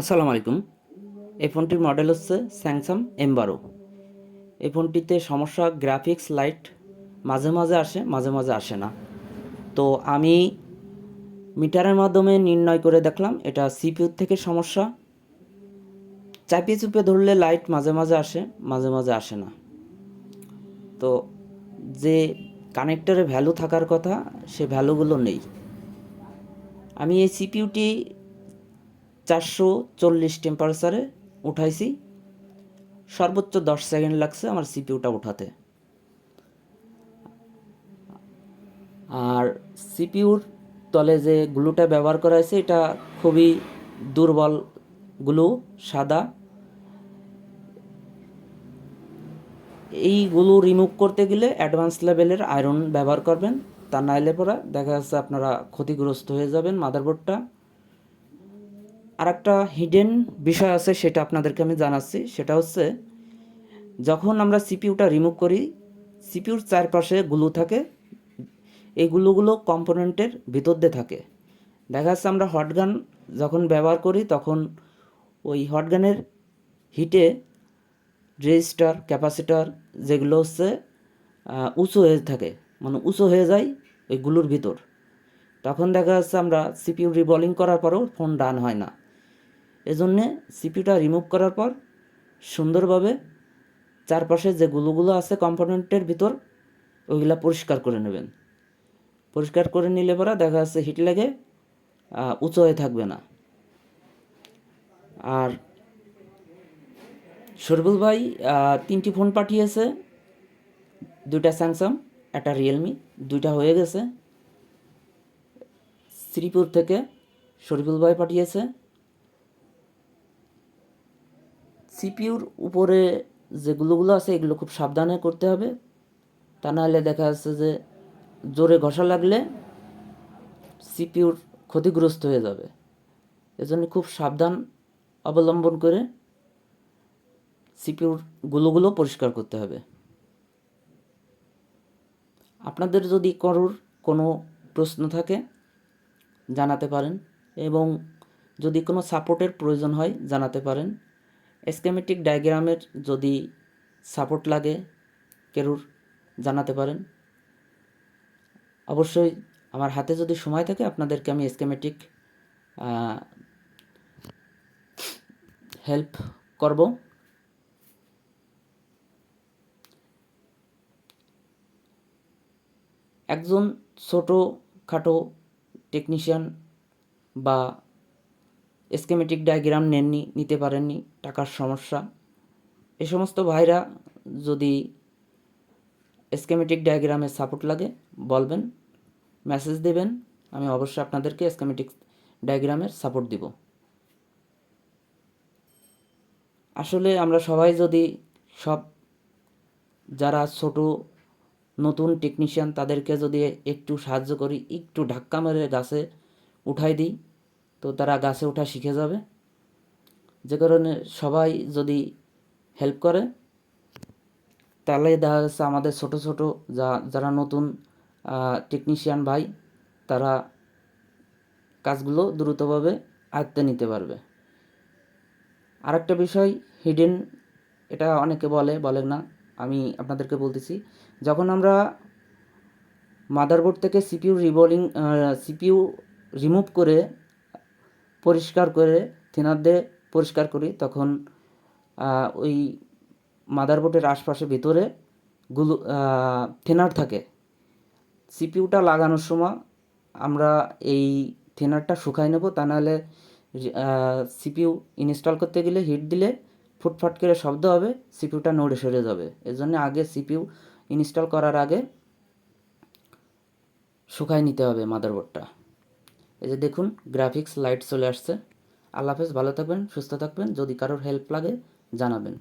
আসসালামু আলাইকুম। এই ফোনটির মডেল হচ্ছে স্যামসাং M12। এই ফোনটিতে সমস্যা গ্রাফিক্স লাইট মাঝে মাঝে আসে, মাঝে মাঝে আসে না। তো আমি মিটারের মাধ্যমে নির্ণয় করে দেখলাম এটা সিপিইউ থেকে সমস্যা। চাপিয়ে চুপিয়ে ধরলে লাইট মাঝে মাঝে আসে, মাঝে মাঝে আসে না। তো যে কানেক্টরে ভ্যালু থাকার কথা সে ভ্যালুগুলো নেই। আমি এই সিপিইউটি 440 টেম্পারেচারে উঠাইছি। সর্বোচ্চ 10 সেকেন্ড লাগছে আমার সিপিইউটা উঠাতে। আর সিপিইউর তলে যে গ্লুটা ব্যবহার করা হয়েছে এটা খুবই দুর্বল গ্লু, সাদা। এই গ্লু রিমুভ করতে গেলে অ্যাডভান্স লেভেলের আয়রন ব্যবহার করবেন, তা নাইলে পরে দেখা যাচ্ছে আপনারা ক্ষতিগ্রস্ত হয়ে যাবেন মাদারবোর্ডটা। আর একটা হিডেন বিষয় আছে, সেটা আপনাদেরকে আমি জানাচ্ছি। সেটা হচ্ছে যখন আমরা সিপিইউটা রিমুভ করি, সিপিইউর চারপাশে গ্লু থাকে। এই গ্লুগুলো কম্পোনেন্টের ভিতর দিয়ে থাকে। দেখা যাচ্ছে আমরা হটগান যখন ব্যবহার করি তখন ওই হটগানের হিটে রেজিস্টার, ক্যাপাসিটার যেগুলো হচ্ছে উঁচু হয়ে থাকে, মানে উঁচু হয়ে যায় ওই গুলোর ভিতর। তখন দেখা যাচ্ছে আমরা সিপিইউ রিবলিং করার পরেও ফোন ডান হয় না। এজন্যে সিপিইউটা রিমুভ করার পর সুন্দরভাবে চারপাশে যে গুলোগুলো আছে কম্পোনেন্টের ভিতর ওইগুলা পরিষ্কার করে নেবেন। পরিষ্কার করে নিলে পরে দেখা যাচ্ছে হিট লেগে উঁচু হয়ে থাকবে না। আর শরীফুল ভাই 3টি ফোন পাঠিয়েছে, 2টা স্যামসাং, একটা রিয়েলমি, 2টা হয়ে গেছে। শ্রীপুর থেকে শরীফুল ভাই পাঠিয়েছে। সিপিইউর উপরে যেগুলোগুলো আছে এগুলো খুব সাবধানে করতে হবে, তা নাহলে দেখা যাচ্ছে যে জোরে ঘষা লাগলে সিপিইউর ক্ষতিগ্রস্ত হয়ে যাবে। এজন্য খুব সাবধান অবলম্বন করে সিপিইউর গুলোগুলো পরিষ্কার করতে হবে। আপনাদের যদি কারোর কোনো প্রশ্ন থাকে জানাতে পারেন, এবং যদি কোনো সাপোর্টের প্রয়োজন হয় জানাতে পারেন। স্কেমেটিক ডায়াগ্রামের যদি সাপোর্ট লাগে কেরুর জানাতে পারেন। অবশ্যই আমার হাতে যদি সময় থাকে আপনাদেরকে আমি স্কেমেটিক হেল্প করব। একজন ছোটো খাটো টেকনিশিয়ান বা স্কেমেটিক ডায়াগ্রাম নেননি, নিতে পারেননি, টাকার সমস্যা, এ সমস্ত ভাইরা যদি স্কেমেটিক ডায়াগ্রামের সাপোর্ট লাগে বলবেন, মেসেজ দেবেন। আমি অবশ্যই আপনাদেরকে স্কেমেটিক ডায়াগ্রামের সাপোর্ট দিব। আসলে আমরা সবাই যদি সব যারা ছোট নতুন টেকনিশিয়ান তাদেরকে যদি একটু সাহায্য করি, একটু ধাক্কা মেরে গাছে উঠাই দিই, তো তারা গাছে ওঠা শিখে যাবে। যে কারণে সবাই যদি হেল্প করে তাহলে দেখা যাচ্ছে আমাদের ছোট ছোট যারা নতুন টেকনিশিয়ান ভাই তারা কাজগুলো দ্রুতভাবে আয়ত্তে নিতে পারবে। আরেকটা বিষয় হিডেন, এটা অনেকে বলে না, আমি আপনাদেরকে বলতেছি। যখন আমরা মাদারবোর্ড থেকে সিপিইউ রিমুভ করে পরিষ্কার করে থিনার দিয়ে পরিষ্কার করি, তখন ওই মাদারবোর্ডের আশপাশে ভিতরে গুলো থিনার থাকে। সিপিইউটা লাগানোর সময় আমরা এই থিনারটা শুকাই নেব, তা নাহলে সিপিইউ ইনস্টল করতে গেলে হিট দিলে ফুটফাট করে শব্দ হবে, সিপিইউটা নড়ে সরে যাবে। এর জন্য আগে সিপিইউ ইনস্টল করার আগে শুকাই নিতে হবে মাদারবোর্ডটা। এই যে দেখুন গ্রাফিক্স লাইট চলে আসছে। আল্লাহ হাফেজ, ভালো থাকবেন, সুস্থ থাকবেন। যদি কারোর হেল্প লাগে জানাবেন।